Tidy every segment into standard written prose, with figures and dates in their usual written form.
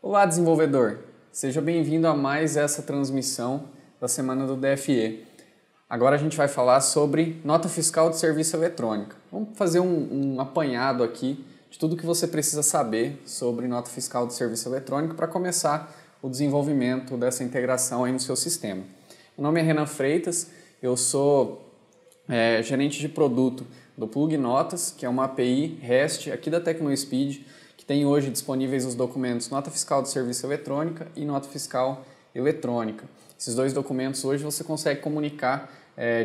Olá, desenvolvedor! Seja bem-vindo a mais essa transmissão da semana do DFE. Agora a gente vai falar sobre nota fiscal de serviço eletrônica. Vamos fazer um apanhado aqui de tudo que você precisa saber sobre nota fiscal de serviço eletrônico para começar o desenvolvimento dessa integração aí no seu sistema. Meu nome é Renan Freitas, eu sou gerente de produto do Plug Notas, que é uma API REST aqui da TecnoSpeed, que tem hoje disponíveis os documentos Nota Fiscal de Serviço Eletrônica e Nota Fiscal Eletrônica. Esses dois documentos hoje você consegue comunicar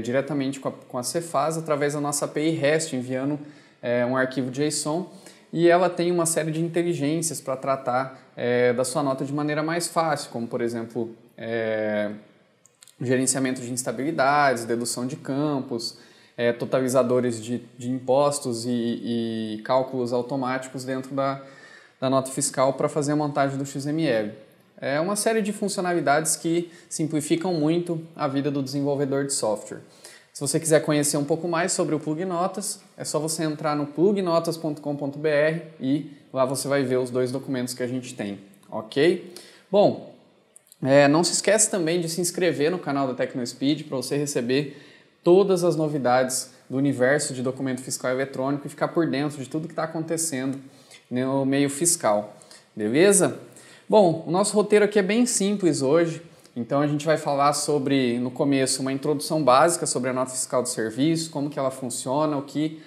diretamente com a Cefaz através da nossa API REST, enviando um arquivo JSON, e ela tem uma série de inteligências para tratar da sua nota de maneira mais fácil, como por exemplo gerenciamento de instabilidades, dedução de campos, totalizadores de impostos e cálculos automáticos dentro da nota fiscal para fazer a montagem do XML. É uma série de funcionalidades que simplificam muito a vida do desenvolvedor de software. Se você quiser conhecer um pouco mais sobre o Plug Notas, é só você entrar no plugnotas.com.br e lá você vai ver os dois documentos que a gente tem, ok? Bom, não se esquece também de se inscrever no canal da TecnoSpeed para você receber todas as novidades do universo de documento fiscal eletrônico e ficar por dentro de tudo que está acontecendo no meio fiscal, beleza? Bom, o nosso roteiro aqui é bem simples hoje, então a gente vai falar sobre, no começo, uma introdução básica sobre a nota fiscal de serviço, como que ela funciona, o que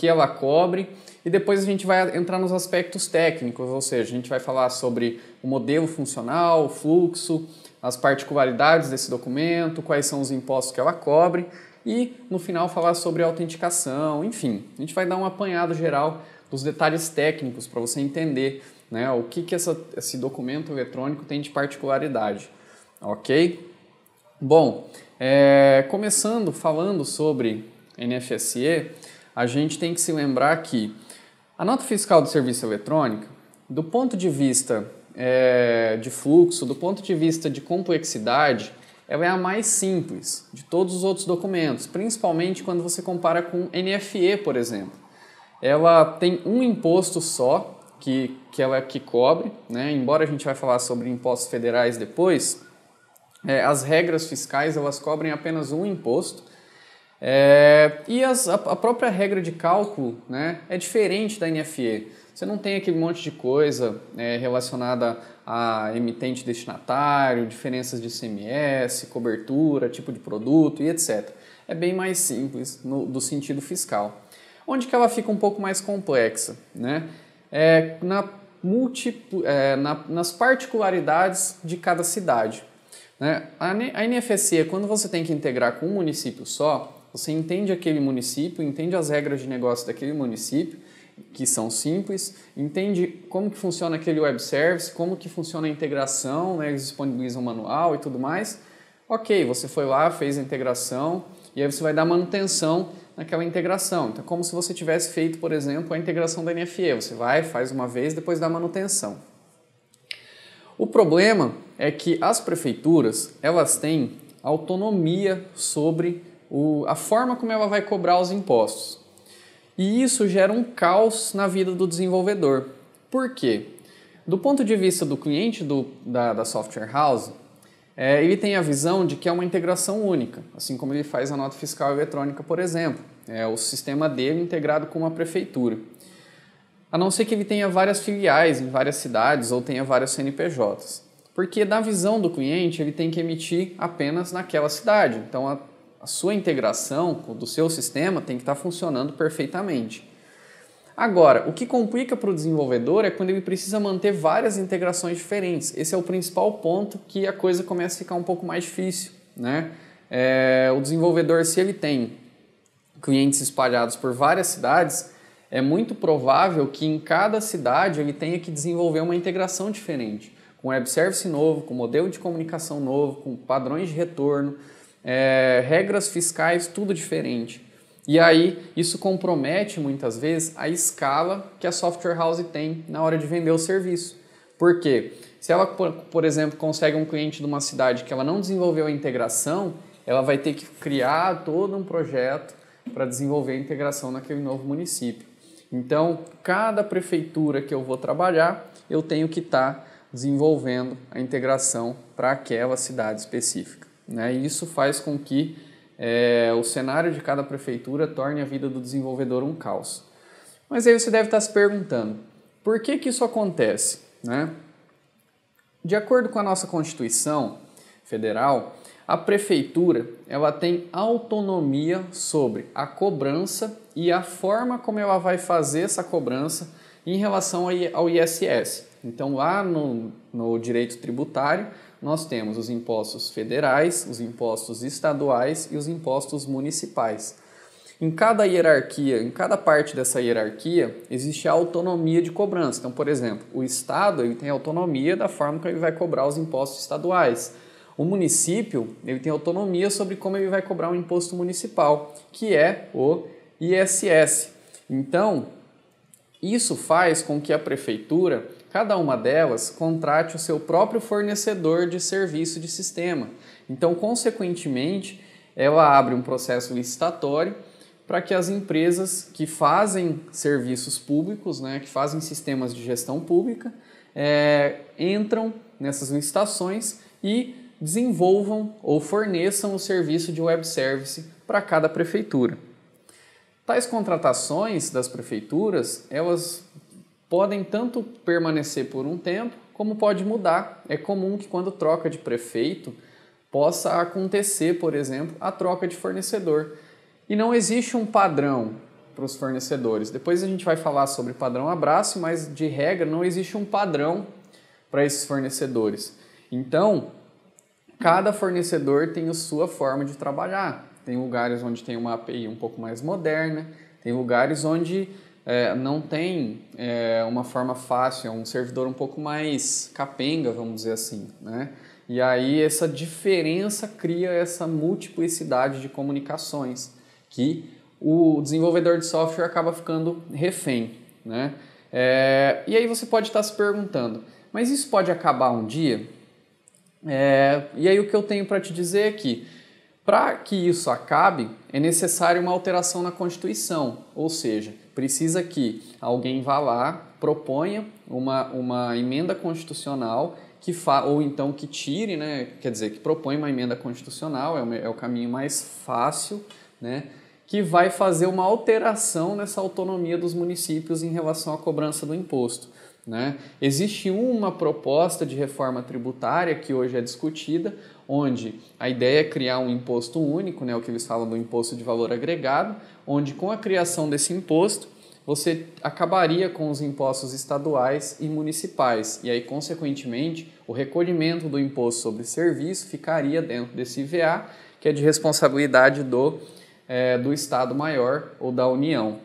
ela cobre, e depois a gente vai entrar nos aspectos técnicos, ou seja, a gente vai falar sobre o modelo funcional, o fluxo, as particularidades desse documento, quais são os impostos que ela cobre e, no final, falar sobre a autenticação, enfim. A gente vai dar um apanhado geral dos detalhes técnicos para você entender, né, o que esse documento eletrônico tem de particularidade, ok? Bom, começando falando sobre NFSE, a gente tem que se lembrar que a nota fiscal de serviço eletrônico, do ponto de vista de fluxo, do ponto de vista de complexidade, ela é a mais simples de todos os outros documentos, principalmente quando você compara com NFE, por exemplo. Ela tem um imposto só que cobre, né? Embora a gente vai falar sobre impostos federais depois, as regras fiscais elas cobrem apenas um imposto. E a própria regra de cálculo, né, é diferente da NFE. Você não tem aquele monte de coisa relacionada a emitente destinatário, diferenças de ICMS, cobertura, tipo de produto e etc. É bem mais simples do sentido fiscal. Onde que ela fica um pouco mais complexa, né? Nas particularidades de cada cidade. Né? A NFSE, quando você tem que integrar com um município só, você entende aquele município, entende as regras de negócio daquele município, que são simples, entende como que funciona aquele web service, como que funciona a integração, né? Eles disponibilizam manual e tudo mais. Ok, você foi lá, fez a integração e aí você vai dar manutenção naquela integração. Então, como se você tivesse feito, por exemplo, a integração da NFE. Você vai, faz uma vez, depois dá manutenção. O problema é que as prefeituras, elas têm autonomia sobre a forma como ela vai cobrar os impostos. E isso gera um caos na vida do desenvolvedor. Por quê? Do ponto de vista do cliente da software house, ele tem a visão de que é uma integração única, assim como ele faz a nota fiscal eletrônica, por exemplo. É o sistema dele integrado com uma prefeitura. A não ser que ele tenha várias filiais em várias cidades ou tenha vários CNPJs. Porque da visão do cliente, ele tem que emitir apenas naquela cidade. Então, a sua integração do seu sistema tem que estar funcionando perfeitamente. Agora, o que complica para o desenvolvedor é quando ele precisa manter várias integrações diferentes. Esse é o principal ponto que a coisa começa a ficar um pouco mais difícil, né? O desenvolvedor, se ele tem clientes espalhados por várias cidades, é muito provável que em cada cidade ele tenha que desenvolver uma integração diferente, com web service novo, com modelo de comunicação novo, com padrões de retorno, regras fiscais, tudo diferente. E aí isso compromete muitas vezes a escala que a software house tem na hora de vender o serviço. Por quê? Se ela, por exemplo, consegue um cliente de uma cidade que ela não desenvolveu a integração, ela vai ter que criar todo um projeto para desenvolver a integração naquele novo município. Então, cada prefeitura que eu vou trabalhar, eu tenho que estar desenvolvendo a integração para aquela cidade específica, né? E isso faz com que o cenário de cada prefeitura torne a vida do desenvolvedor um caos. Mas aí você deve estar se perguntando, por que que isso acontece, né? De acordo com a nossa Constituição Federal, a prefeitura ela tem autonomia sobre a cobrança e a forma como ela vai fazer essa cobrança em relação ao ISS. Então, lá no direito tributário, nós temos os impostos federais, os impostos estaduais e os impostos municipais. Em cada hierarquia, em cada parte dessa hierarquia, existe a autonomia de cobrança. Então, por exemplo, o Estado ele tem autonomia da forma como ele vai cobrar os impostos estaduais. O município ele tem autonomia sobre como ele vai cobrar um imposto municipal, que é o ISS. Então, isso faz com que a prefeitura, cada uma delas, contrate o seu próprio fornecedor de serviço de sistema. Então, consequentemente, ela abre um processo licitatório para que as empresas que fazem serviços públicos, né, que fazem sistemas de gestão pública, entram nessas licitações e desenvolvam ou forneçam o serviço de web service para cada prefeitura. Tais contratações das prefeituras, elas podem tanto permanecer por um tempo, como pode mudar. É comum que quando troca de prefeito, possa acontecer, por exemplo, a troca de fornecedor. E não existe um padrão para os fornecedores. Depois a gente vai falar sobre padrão abraço, mas de regra não existe um padrão para esses fornecedores. Então, cada fornecedor tem a sua forma de trabalhar. Tem lugares onde tem uma API um pouco mais moderna, tem lugares onde não tem uma forma fácil, é um servidor um pouco mais capenga, vamos dizer assim, né? E aí essa diferença cria essa multiplicidade de comunicações que o desenvolvedor de software acaba ficando refém, né? E aí você pode estar se perguntando, mas isso pode acabar um dia? E aí o que eu tenho para te dizer é que para que isso acabe, é necessário uma alteração na Constituição, ou seja, precisa que alguém vá lá, proponha uma emenda constitucional ou então que tire, né? Quer dizer, que propõe uma emenda constitucional, é o caminho mais fácil, né? Que vai fazer uma alteração nessa autonomia dos municípios em relação à cobrança do imposto, né? Existe uma proposta de reforma tributária que hoje é discutida, onde a ideia é criar um imposto único, né, o que eles falam do imposto de valor agregado, onde com a criação desse imposto você acabaria com os impostos estaduais e municipais e aí, consequentemente, o recolhimento do imposto sobre serviço ficaria dentro desse IVA, que é de responsabilidade do Estado maior ou da União.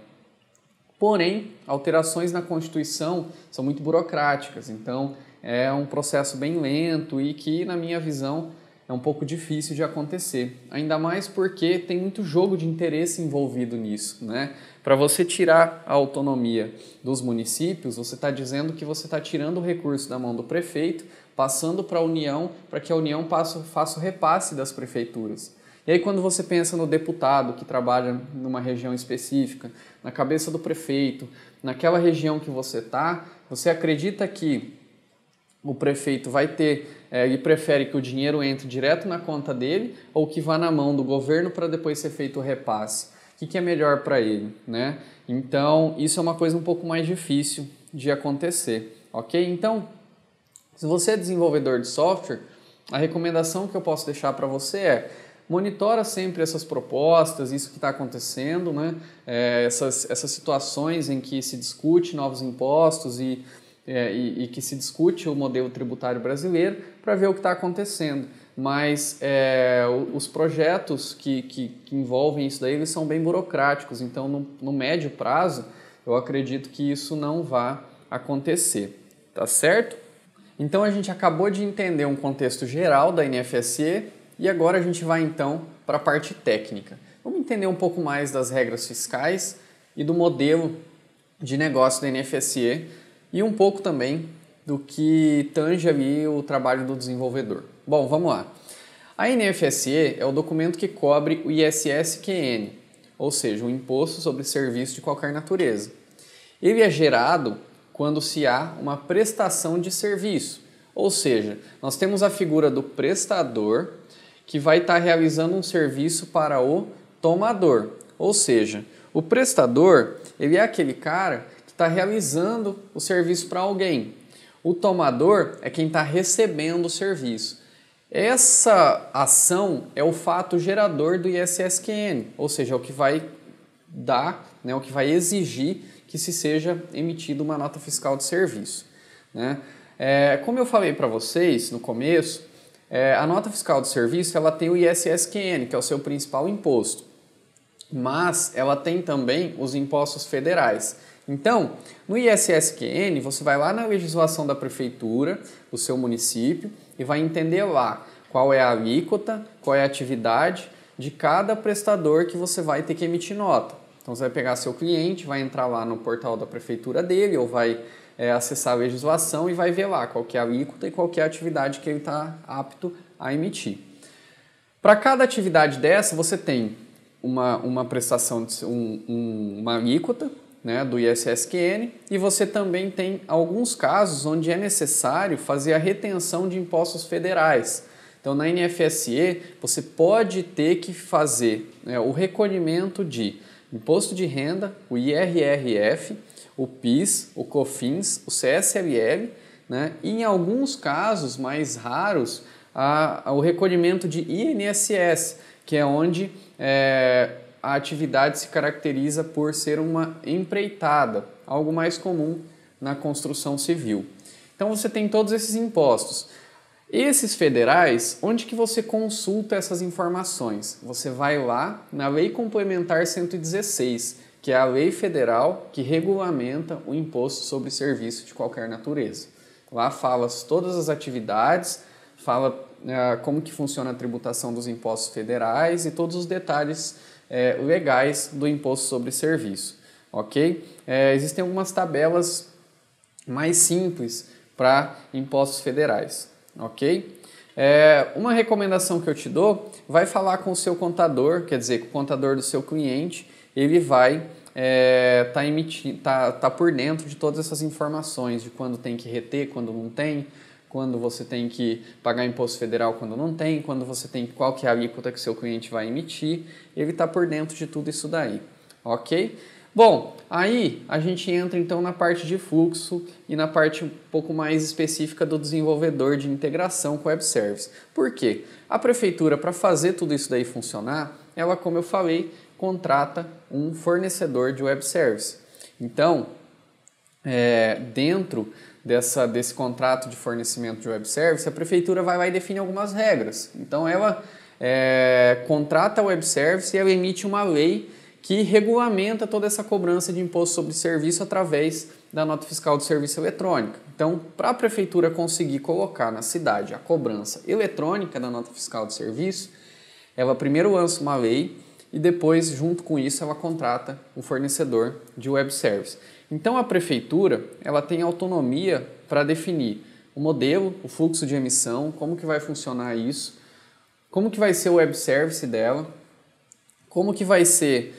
Porém, alterações na Constituição são muito burocráticas, então é um processo bem lento e que, na minha visão, é um pouco difícil de acontecer. Ainda mais porque tem muito jogo de interesse envolvido nisso, né? Para você tirar a autonomia dos municípios, você está dizendo que você está tirando o recurso da mão do prefeito, passando para a União, para que a União faça o repasse das prefeituras. E aí quando você pensa no deputado que trabalha numa região específica, na cabeça do prefeito, naquela região que você está, você acredita que o prefeito vai ter e prefere que o dinheiro entre direto na conta dele ou que vá na mão do governo para depois ser feito o repasse? O que é melhor para ele, né? Então, isso é uma coisa um pouco mais difícil de acontecer, ok? Então, se você é desenvolvedor de software, a recomendação que eu posso deixar para você é monitora sempre essas propostas, isso que está acontecendo, né? Essas situações em que se discute novos impostos e que se discute o modelo tributário brasileiro para ver o que está acontecendo. Mas os projetos que envolvem isso daí, eles são bem burocráticos, então no médio prazo eu acredito que isso não vai acontecer, tá certo? Então a gente acabou de entender um contexto geral da NFSE e agora a gente vai então para a parte técnica. Vamos entender um pouco mais das regras fiscais e do modelo de negócio da NFSE e um pouco também do que tange ali o trabalho do desenvolvedor. Bom, vamos lá. A NFSE é o documento que cobre o ISS-QN, ou seja, o Imposto sobre Serviço de Qualquer Natureza. Ele é gerado quando se há uma prestação de serviço. Ou seja, nós temos a figura do prestador que vai estar realizando um serviço para o tomador. Ou seja, o prestador, ele é aquele cara que está realizando o serviço para alguém. O tomador é quem está recebendo o serviço. Essa ação é o fato gerador do ISSQN, ou seja, é o que vai dar, né, o que vai exigir que se seja emitida uma nota fiscal de serviço, né? Como eu falei para vocês no começo, a nota fiscal de serviço ela tem o ISSQN, que é o seu principal imposto, mas ela tem também os impostos federais. Então, no ISSQN, você vai lá na legislação da prefeitura, do seu município, e vai entender lá qual é a alíquota, qual é a atividade de cada prestador que você vai ter que emitir nota. Então, você vai pegar seu cliente, vai entrar lá no portal da prefeitura dele, ou vai acessar a legislação e vai ver lá qual que é a alíquota e qual que é a atividade que ele está apto a emitir. Para cada atividade dessa, você tem uma prestação, uma alíquota, né, do ISSQN, e você também tem alguns casos onde é necessário fazer a retenção de impostos federais. Então, na NFSE, você pode ter que fazer, né, o recolhimento de imposto de renda, o IRRF, o PIS, o COFINS, o CSLL, né, e em alguns casos mais raros, o recolhimento de INSS, que é onde a atividade se caracteriza por ser uma empreitada, algo mais comum na construção civil. Então você tem todos esses impostos. Esses federais, onde que você consulta essas informações? Você vai lá na Lei Complementar 116, que é a lei federal que regulamenta o imposto sobre serviço de qualquer natureza. Lá fala todas as atividades, fala como que funciona a tributação dos impostos federais e todos os detalhes legais do imposto sobre serviço, ok? Existem algumas tabelas mais simples para impostos federais, ok? Uma recomendação que eu te dou, vai falar com o seu contador, quer dizer, com o contador do seu cliente, ele vai tá por dentro de todas essas informações, de quando tem que reter, quando não tem, quando você tem que pagar imposto federal quando não tem, quando você tem qual que é a alíquota que o seu cliente vai emitir, ele está por dentro de tudo isso daí, ok? Bom, aí a gente entra então na parte de fluxo e na parte um pouco mais específica do desenvolvedor de integração com o web service. Por quê? A prefeitura, para fazer tudo isso daí funcionar, ela, como eu falei, contrata um fornecedor de web service. Então, dentro desse contrato de fornecimento de web service, a prefeitura vai lá e define algumas regras. Então, ela contrata a web service e ela emite uma lei que regulamenta toda essa cobrança de imposto sobre serviço através da nota fiscal de serviço eletrônica. Então, para a prefeitura conseguir colocar na cidade a cobrança eletrônica da nota fiscal de serviço, ela primeiro lança uma lei e depois, junto com isso, ela contrata um fornecedor de web service. Então, a prefeitura ela tem autonomia para definir o modelo, o fluxo de emissão, como que vai funcionar isso, como que vai ser o web service dela, como que vai ser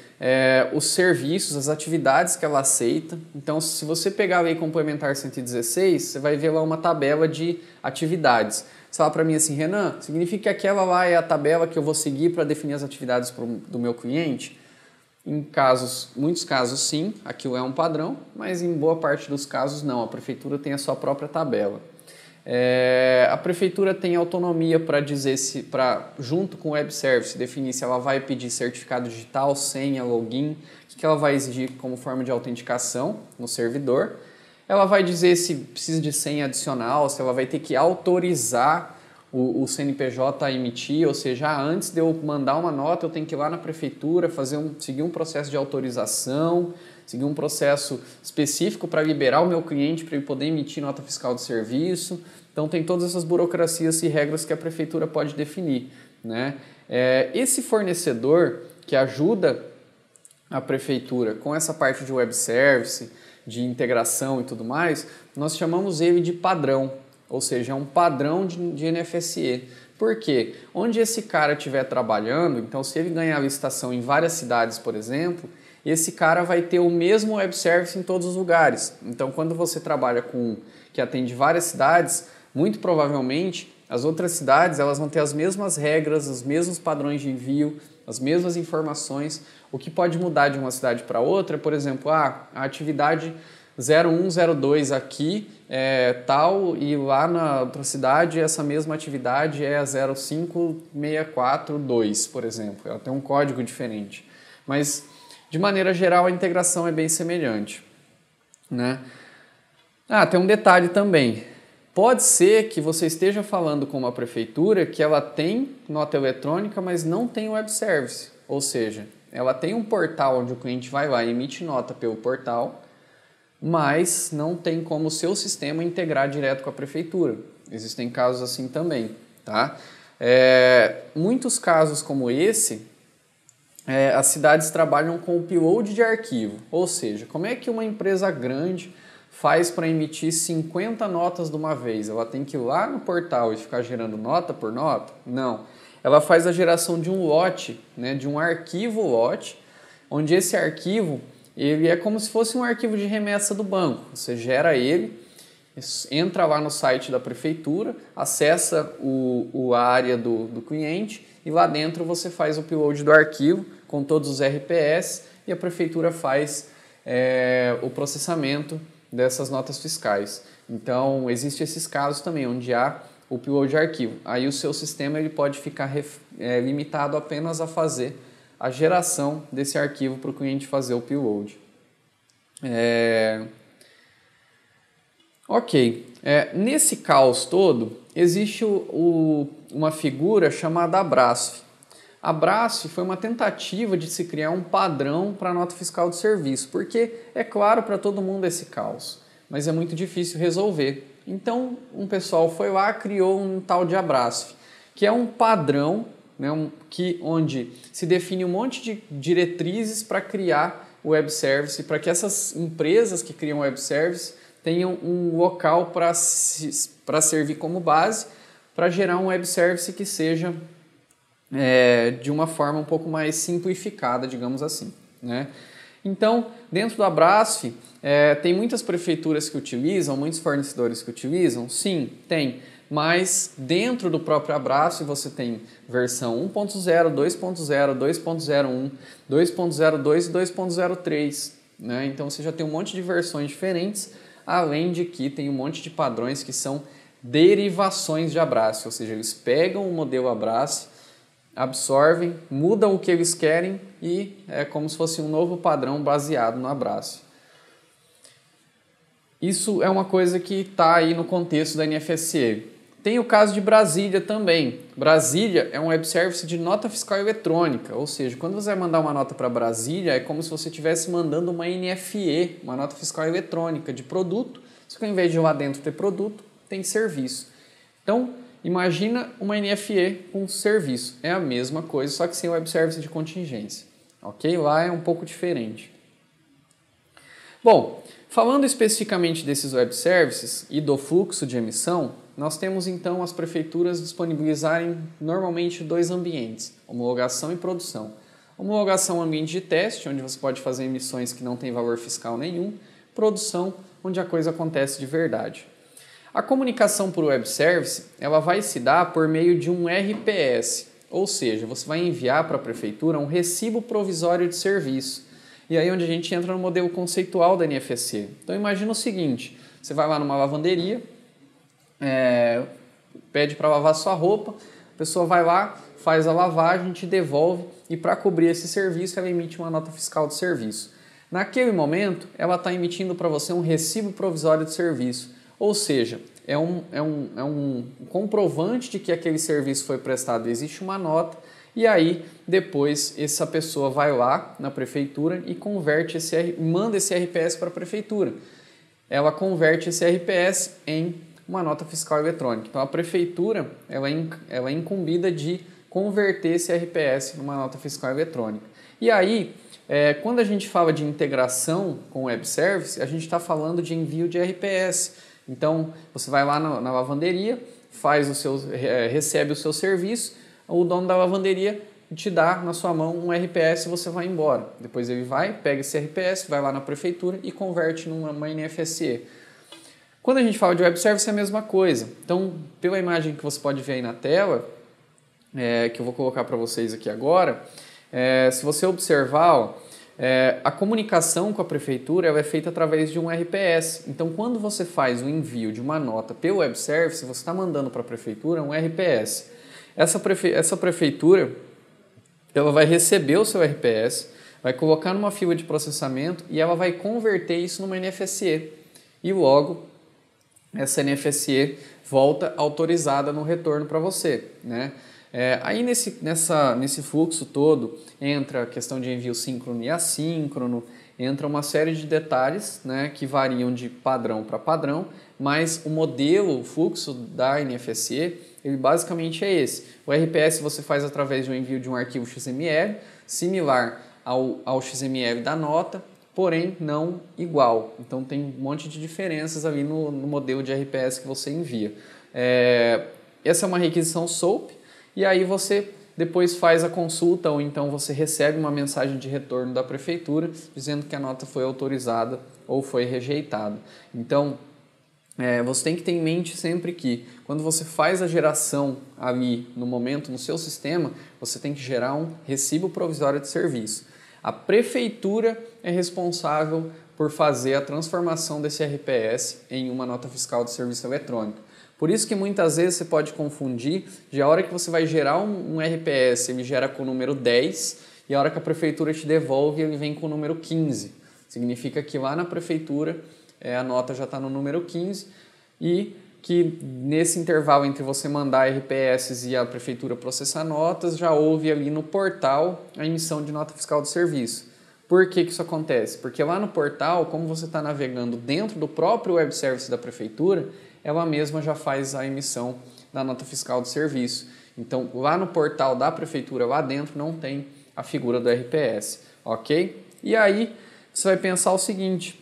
os serviços, as atividades que ela aceita. Então, se você pegar a Lei Complementar 116, você vai ver lá uma tabela de atividades. Você fala para mim assim, Renan, significa que aquela lá é a tabela que eu vou seguir para definir as atividades do meu cliente? Em muitos casos sim, aquilo é um padrão, mas em boa parte dos casos não, a prefeitura tem a sua própria tabela. A prefeitura tem autonomia para dizer junto com o web service, definir se ela vai pedir certificado digital, senha, login, o que ela vai exigir como forma de autenticação no servidor. Ela vai dizer se precisa de senha adicional, se ela vai ter que autorizar o CNPJ a emitir, ou seja, antes de eu mandar uma nota, eu tenho que ir lá na prefeitura, seguir um processo de autorização, seguir um processo específico para liberar o meu cliente para ele poder emitir nota fiscal de serviço. Então, tem todas essas burocracias e regras que a prefeitura pode definir, né? Esse fornecedor que ajuda a prefeitura com essa parte de web service, de integração e tudo mais, nós chamamos ele de padrão, ou seja, é um padrão de NFSE. Por quê? Onde esse cara estiver trabalhando, então se ele ganhar a licitação em várias cidades, por exemplo, esse cara vai ter o mesmo web service em todos os lugares. Então, quando você trabalha com que atende várias cidades, muito provavelmente as outras cidades elas vão ter as mesmas regras, os mesmos padrões de envio, as mesmas informações. O que pode mudar de uma cidade para outra é, por exemplo, a atividade 0102 aqui é tal e lá na outra cidade essa mesma atividade é a 05642, por exemplo. Ela tem um código diferente. Mas, de maneira geral, a integração é bem semelhante, né? Tem um detalhe também. Pode ser que você esteja falando com uma prefeitura que ela tem nota eletrônica, mas não tem web service. Ou seja, ela tem um portal onde o cliente vai lá e emite nota pelo portal, mas não tem como o seu sistema integrar direto com a prefeitura. Existem casos assim também, tá? Muitos casos como esse, as cidades trabalham com upload de arquivo. Ou seja, como é que uma empresa grande faz para emitir 50 notas de uma vez? Ela tem que ir lá no portal e ficar gerando nota por nota? Não. Ela faz a geração de um lote, né, de um arquivo lote, onde esse arquivo ele é como se fosse um arquivo de remessa do banco. Você gera ele, entra lá no site da prefeitura, acessa a área do cliente e lá dentro você faz o upload do arquivo com todos os RPS e a prefeitura faz o processamento dessas notas fiscais. Então, existem esses casos também, onde há o upload de arquivo. Aí o seu sistema ele pode ficar limitado apenas a fazer a geração desse arquivo para o cliente fazer o upload. Ok. Nesse caos todo, existe uma figura chamada Abrasf. A Abrasf foi uma tentativa de se criar um padrão para a nota fiscal de serviço, porque é claro para todo mundo esse caos, mas é muito difícil resolver. Então, um pessoal foi lá e criou um tal de Abrasf, que é um padrão, né, onde se define um monte de diretrizes para criar o web service, para que essas empresas que criam web service tenham um local para servir como base, para gerar um web service que seja de uma forma um pouco mais simplificada, digamos assim, né? Então, dentro do Abrasf, tem muitas prefeituras que utilizam, muitos fornecedores que utilizam? Sim, tem. Mas dentro do próprio Abrasf você tem versão 1.0, 2.0, 2.01, 2.02 e 2.03. Né? Então você já tem um monte de versões diferentes, além de que tem um monte de padrões que são derivações de Abrasf, ou seja, eles pegam o modelo Abrasf, absorvem, mudam o que eles querem e é como se fosse um novo padrão baseado no Abrasf. Isso é uma coisa que está aí no contexto da NFSE. Tem o caso de Brasília também. Brasília é um web service de nota fiscal eletrônica, ou seja, quando você vai mandar uma nota para Brasília, é como se você estivesse mandando uma NFE, uma nota fiscal eletrônica de produto, só que ao invés de lá dentro ter produto, tem serviço. Então, imagina uma NFE com serviço. É a mesma coisa, só que sem web service de contingência. Ok? Lá é um pouco diferente. Bom, falando especificamente desses web services e do fluxo de emissão, nós temos então as prefeituras disponibilizarem normalmente dois ambientes, homologação e produção. Homologação é um ambiente de teste, onde você pode fazer emissões que não têm valor fiscal nenhum. Produção, onde a coisa acontece de verdade. A comunicação por web service ela vai se dar por meio de um RPS, ou seja, você vai enviar para a prefeitura um recibo provisório de serviço. E aí onde a gente entra no modelo conceitual da NFSE. Então imagina o seguinte, você vai lá numa lavanderia, pede para lavar sua roupa, a pessoa vai lá, faz a lavagem, te devolve e para cobrir esse serviço ela emite uma nota fiscal de serviço. Naquele momento ela está emitindo para você um recibo provisório de serviço, ou seja, é um comprovante de que aquele serviço foi prestado, existe uma nota e aí depois essa pessoa vai lá na prefeitura e manda esse RPS para a prefeitura. Ela converte esse RPS em uma nota fiscal eletrônica. Então a prefeitura ela é incumbida de converter esse RPS numa nota fiscal eletrônica. E aí, quando a gente fala de integração com o web service, a gente está falando de envio de RPS. Então você vai lá na lavanderia, recebe o seu serviço, o dono da lavanderia e te dá na sua mão um RPS e você vai embora. Depois ele vai, pega esse RPS, vai lá na prefeitura e converte numa NFSE. Quando a gente fala de web service é a mesma coisa. Então, pela imagem que você pode ver aí na tela, que eu vou colocar para vocês aqui agora, se você observar, ó, a comunicação com a prefeitura ela é feita através de um RPS. Então, quando você faz o envio de uma nota pelo web service, você está mandando para a prefeitura um RPS. Essa prefeitura ela vai receber o seu RPS, vai colocar numa fila de processamento e ela vai converter isso numa NFSE. E logo, essa NFSE volta autorizada no retorno para você, né? Aí nesse fluxo todo entra a questão de envio síncrono e assíncrono, entra uma série de detalhes, né, que variam de padrão para padrão, mas o modelo, o fluxo da NFSE, ele basicamente é esse. O RPS você faz através do envio de um arquivo XML, similar ao XML da nota, porém não igual. Então tem um monte de diferenças ali no modelo de RPS que você envia. Essa é uma requisição SOAP, e aí você depois faz a consulta ou então você recebe uma mensagem de retorno da prefeitura dizendo que a nota foi autorizada ou foi rejeitada. Então, você tem que ter em mente sempre que quando você faz a geração ali no momento no seu sistema, você tem que gerar um recibo provisório de serviço. A prefeitura é responsável por fazer a transformação desse RPS em uma nota fiscal de serviço eletrônico. Por isso que muitas vezes você pode confundir de a hora que você vai gerar um RPS, ele gera com o número 10 e a hora que a prefeitura te devolve, ele vem com o número 15. Significa que lá na prefeitura a nota já está no número 15 e que nesse intervalo entre você mandar RPS e a prefeitura processar notas, já houve ali no portal a emissão de nota fiscal de serviço. Por que isso acontece? Porque lá no portal, como você está navegando dentro do próprio web service da prefeitura, ela mesma já faz a emissão da nota fiscal de serviço. Então, lá no portal da prefeitura, lá dentro, não tem a figura do RPS, ok? E aí, você vai pensar o seguinte,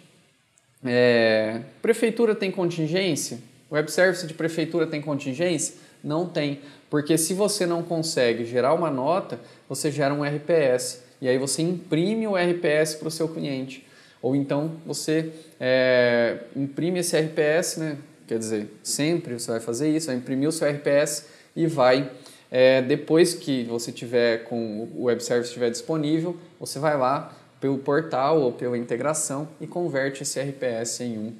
prefeitura tem contingência? Web service de prefeitura tem contingência? Não tem, porque se você não consegue gerar uma nota, você gera um RPS, e aí você imprime o RPS para o seu cliente. Ou então, você imprime esse RPS, né? Quer dizer, sempre você vai fazer isso, vai imprimir o seu RPS e vai, depois que você tiver com o web service estiver disponível, você vai lá pelo portal ou pela integração e converte esse RPS em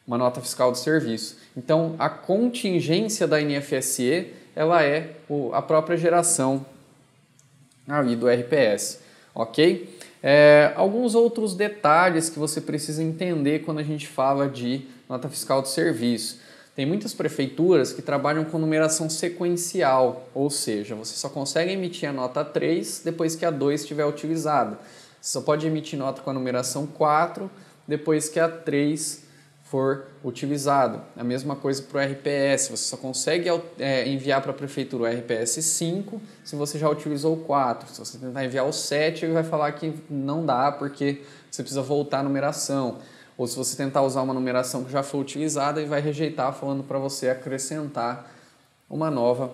uma nota fiscal de serviço. Então, a contingência da NFSE, ela é a própria geração ali do RPS, ok? Alguns outros detalhes que você precisa entender quando a gente fala de nota fiscal de serviço. Tem muitas prefeituras que trabalham com numeração sequencial, ou seja, você só consegue emitir a nota 3 depois que a 2 estiver utilizada. Você só pode emitir nota com a numeração 4 depois que a 3 for utilizado. A mesma coisa para o RPS, você só consegue enviar para a prefeitura o RPS 5 se você já utilizou o 4. Se você tentar enviar o 7, ele vai falar que não dá porque você precisa voltar a numeração. Ou se você tentar usar uma numeração que já foi utilizada, ele vai rejeitar falando para você acrescentar uma nova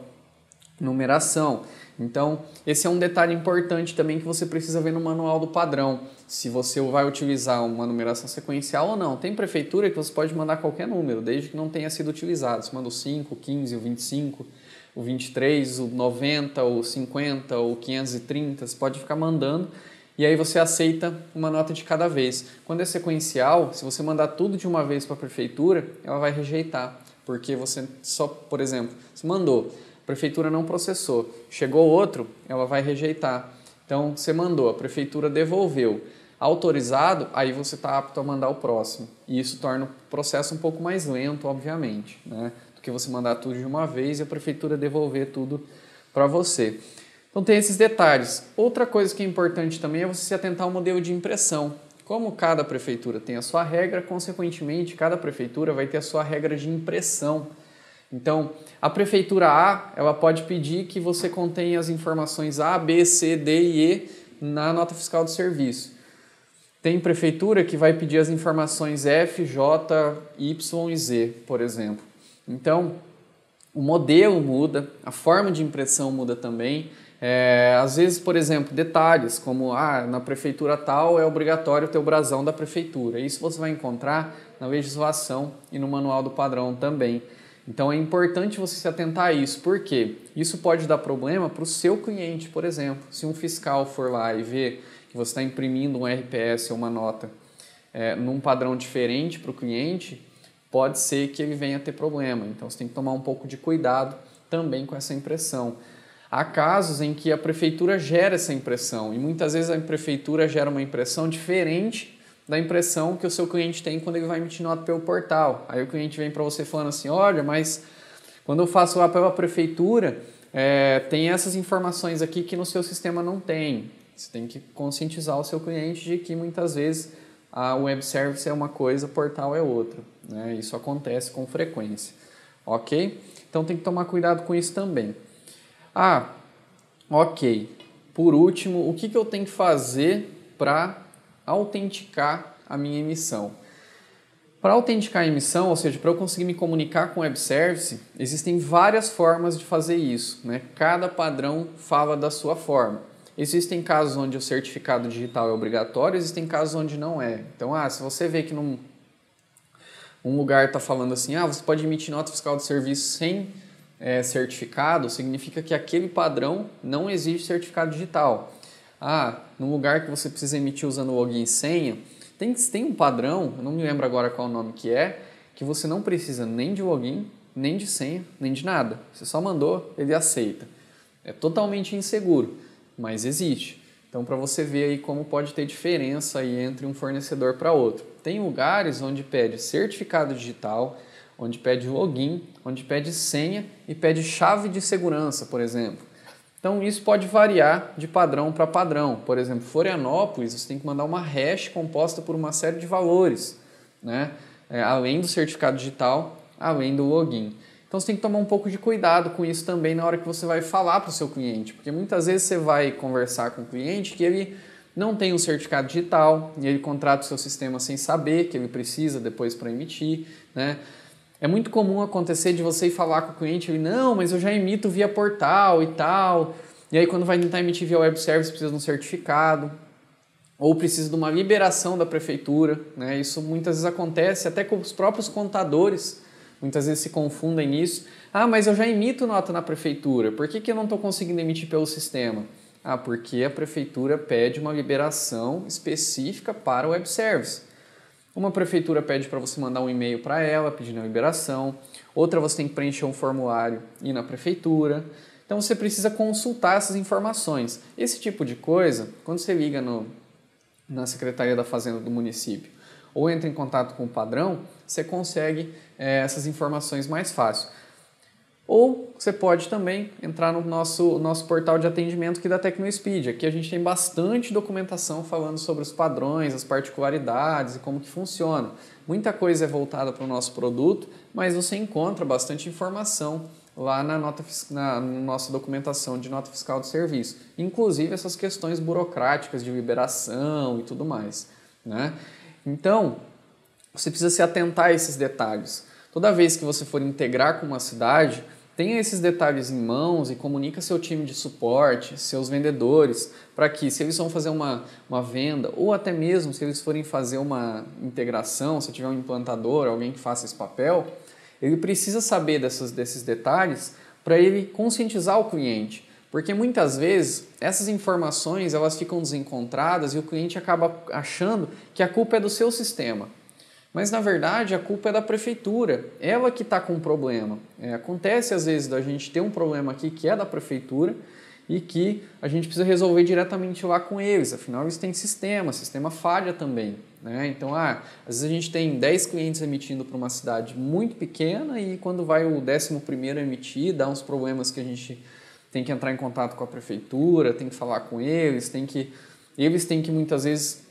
numeração. Então, esse é um detalhe importante também que você precisa ver no manual do padrão, se você vai utilizar uma numeração sequencial ou não. Tem prefeitura que você pode mandar qualquer número, desde que não tenha sido utilizado. Você manda o 5, o 15, o 25, o 23, o 90, o 50, o 530, você pode ficar mandando e aí você aceita uma nota de cada vez. Quando é sequencial, se você mandar tudo de uma vez para a prefeitura, ela vai rejeitar, porque você só, por exemplo, você mandou, a prefeitura não processou, chegou outro, ela vai rejeitar. Então, você mandou, a prefeitura devolveu, autorizado, aí você está apto a mandar o próximo. E isso torna o processo um pouco mais lento, obviamente, né? Do que você mandar tudo de uma vez e a prefeitura devolver tudo para você. Então tem esses detalhes. Outra coisa que é importante também é você se atentar ao modelo de impressão. Como cada prefeitura tem a sua regra, consequentemente, cada prefeitura vai ter a sua regra de impressão. Então, a prefeitura A, ela pode pedir que você contenha as informações A, B, C, D e E na nota fiscal de serviço. Tem prefeitura que vai pedir as informações F, J, Y e Z, por exemplo. Então, o modelo muda, a forma de impressão muda também. Às vezes, por exemplo, detalhes como na prefeitura tal é obrigatório ter o brasão da prefeitura. Isso você vai encontrar na legislação e no manual do padrão também. Então é importante você se atentar a isso, porque isso pode dar problema para o seu cliente, por exemplo. Se um fiscal for lá e ver que você está imprimindo um RPS ou uma nota num padrão diferente para o cliente, pode ser que ele venha a ter problema. Então você tem que tomar um pouco de cuidado também com essa impressão. Há casos em que a prefeitura gera essa impressão e muitas vezes a prefeitura gera uma impressão diferente da impressão que o seu cliente tem quando ele vai emitir nota pelo portal. Aí o cliente vem para você falando assim, olha, mas quando eu faço lá pela prefeitura, tem essas informações aqui que no seu sistema não tem. Você tem que conscientizar o seu cliente de que muitas vezes a web service é uma coisa, o portal é outra, né? Isso acontece com frequência, ok? Então tem que tomar cuidado com isso também. Ok. Por último, o que eu tenho que fazer para autenticar a minha emissão? Para autenticar a emissão, ou seja, para eu conseguir me comunicar com o web service, existem várias formas de fazer isso, né? Cada padrão fala da sua forma. Existem casos onde o certificado digital é obrigatório, existem casos onde não é. Então, se você vê que um lugar está falando assim, você pode emitir nota fiscal de serviço sem certificado, significa que aquele padrão não exige certificado digital. Num lugar que você precisa emitir usando login e senha, tem um padrão, eu não me lembro agora qual o nome que você não precisa nem de login, nem de senha, nem de nada. Você só mandou, ele aceita. É totalmente inseguro, mas existe. Então, para você ver aí como pode ter diferença aí entre um fornecedor para outro. Tem lugares onde pede certificado digital, onde pede login, onde pede senha e pede chave de segurança, por exemplo. Então, isso pode variar de padrão para padrão. Por exemplo, Florianópolis, você tem que mandar uma hash composta por uma série de valores, né? Além do certificado digital, além do login. Então, você tem que tomar um pouco de cuidado com isso também na hora que você vai falar para o seu cliente, porque muitas vezes você vai conversar com o cliente que ele não tem um certificado digital e ele contrata o seu sistema sem saber que ele precisa depois para emitir, né? É muito comum acontecer de você ir falar com o cliente, ele, não, mas eu já emito via portal e tal, e aí quando vai tentar emitir via web service precisa de um certificado, ou precisa de uma liberação da prefeitura, né? Isso muitas vezes acontece até com os próprios contadores, muitas vezes se confundem nisso. Mas eu já emito nota na prefeitura, por que eu não estou conseguindo emitir pelo sistema? Porque a prefeitura pede uma liberação específica para o web service. Uma prefeitura pede para você mandar um e-mail para ela pedindo a liberação, outra você tem que preencher um formulário e ir na prefeitura. Então você precisa consultar essas informações. Esse tipo de coisa, quando você liga na Secretaria da Fazenda do município ou entra em contato com o padrão, você consegue essas informações mais fácil. Ou você pode também entrar no nosso portal de atendimento aqui da TecnoSpeed. Aqui a gente tem bastante documentação falando sobre os padrões, as particularidades e como que funciona. Muita coisa é voltada para o nosso produto, mas você encontra bastante informação lá na nossa documentação de nota fiscal de serviço. Inclusive essas questões burocráticas de liberação e tudo mais, né? Então, você precisa se atentar a esses detalhes. Toda vez que você for integrar com uma cidade, tenha esses detalhes em mãos e comunica seu time de suporte, seus vendedores, para que se eles vão fazer uma venda ou até mesmo se eles forem fazer uma integração, se tiver um implantador, alguém que faça esse papel, ele precisa saber desses detalhes para ele conscientizar o cliente. Porque muitas vezes essas informações elas ficam desencontradas e o cliente acaba achando que a culpa é do seu sistema. Mas, na verdade, a culpa é da prefeitura, ela que está com um problema. Acontece, às vezes, da gente ter um problema aqui que é da prefeitura e que a gente precisa resolver diretamente lá com eles. Afinal, eles têm sistema falha também, né? Então, às vezes a gente tem 10 clientes emitindo para uma cidade muito pequena e quando vai o 11º emitir, dá uns problemas que a gente tem que entrar em contato com a prefeitura, tem que falar com eles, eles têm que muitas vezes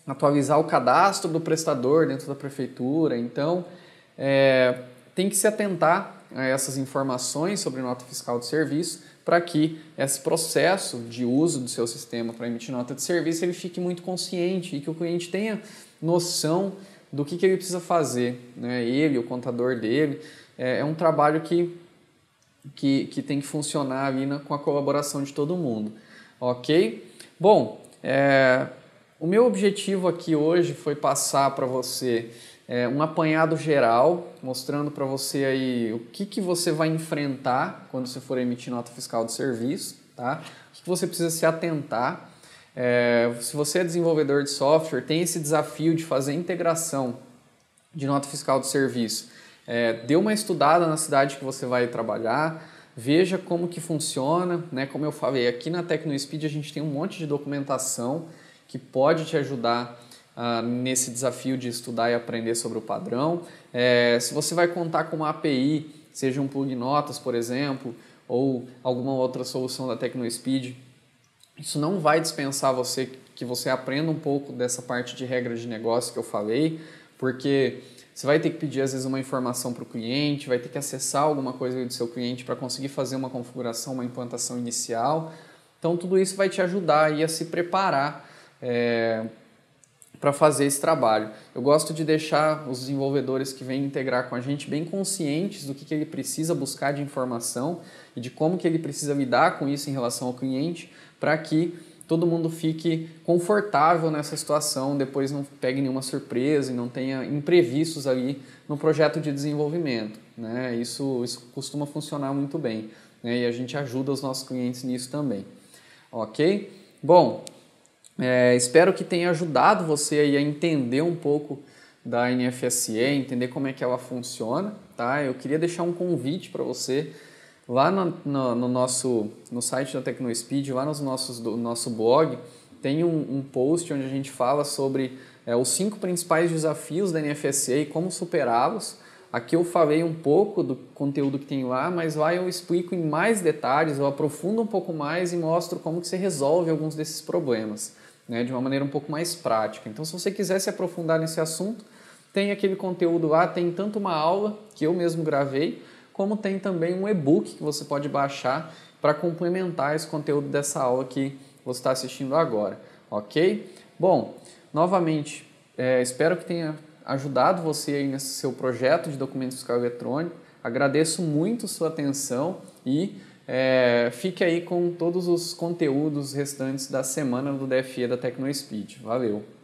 atualizar o cadastro do prestador dentro da prefeitura. Então, tem que se atentar a essas informações sobre nota fiscal de serviço para que esse processo de uso do seu sistema para emitir nota de serviço ele fique muito consciente e que o cliente tenha noção do que ele precisa fazer, né? Ele, o contador dele. É um trabalho que que tem que funcionar ali com a colaboração de todo mundo, ok? Bom, o meu objetivo aqui hoje foi passar para você um apanhado geral, mostrando para você aí o que você vai enfrentar quando você for emitir nota fiscal de serviço, tá? O que você precisa se atentar. Se você é desenvolvedor de software, tem esse desafio de fazer integração de nota fiscal de serviço. Dê uma estudada na cidade que você vai trabalhar, veja como que funciona, né? Como eu falei, aqui na TecnoSpeed a gente tem um monte de documentação que pode te ajudar nesse desafio de estudar e aprender sobre o padrão. Se você vai contar com uma API, seja um plug notas, por exemplo, ou alguma outra solução da TecnoSpeed, isso não vai dispensar que você aprenda um pouco dessa parte de regra de negócio que eu falei, porque você vai ter que pedir às vezes uma informação para o cliente, vai ter que acessar alguma coisa do seu cliente para conseguir fazer uma configuração, uma implantação inicial. Então tudo isso vai te ajudar aí a se preparar para fazer esse trabalho. Eu gosto de deixar os desenvolvedores que vêm integrar com a gente bem conscientes do que ele precisa buscar de informação e de como que ele precisa lidar com isso em relação ao cliente, para que todo mundo fique confortável nessa situação, depois não pegue nenhuma surpresa e não tenha imprevistos ali no projeto de desenvolvimento, né? Isso costuma funcionar muito bem, né? E a gente ajuda os nossos clientes nisso também, ok? Bom, espero que tenha ajudado você aí a entender um pouco da NFSE, entender como é que ela funciona, tá? Eu queria deixar um convite para você lá no site da TecnoSpeed, lá no nosso blog, tem um post onde a gente fala sobre os 5 principais desafios da NFSE e como superá-los. Aqui eu falei um pouco do conteúdo que tem lá, mas lá eu explico em mais detalhes, eu aprofundo um pouco mais e mostro como que você resolve alguns desses problemas, né, de uma maneira um pouco mais prática. Então, se você quiser se aprofundar nesse assunto, tem aquele conteúdo lá, tem tanto uma aula que eu mesmo gravei, como tem também um e-book que você pode baixar para complementar esse conteúdo dessa aula que você está assistindo agora, ok? Bom, novamente, espero que tenha ajudado você aí nesse seu projeto de documento fiscal eletrônico. Agradeço muito sua atenção e fique aí com todos os conteúdos restantes da semana do DFE da TecnoSpeed. Valeu!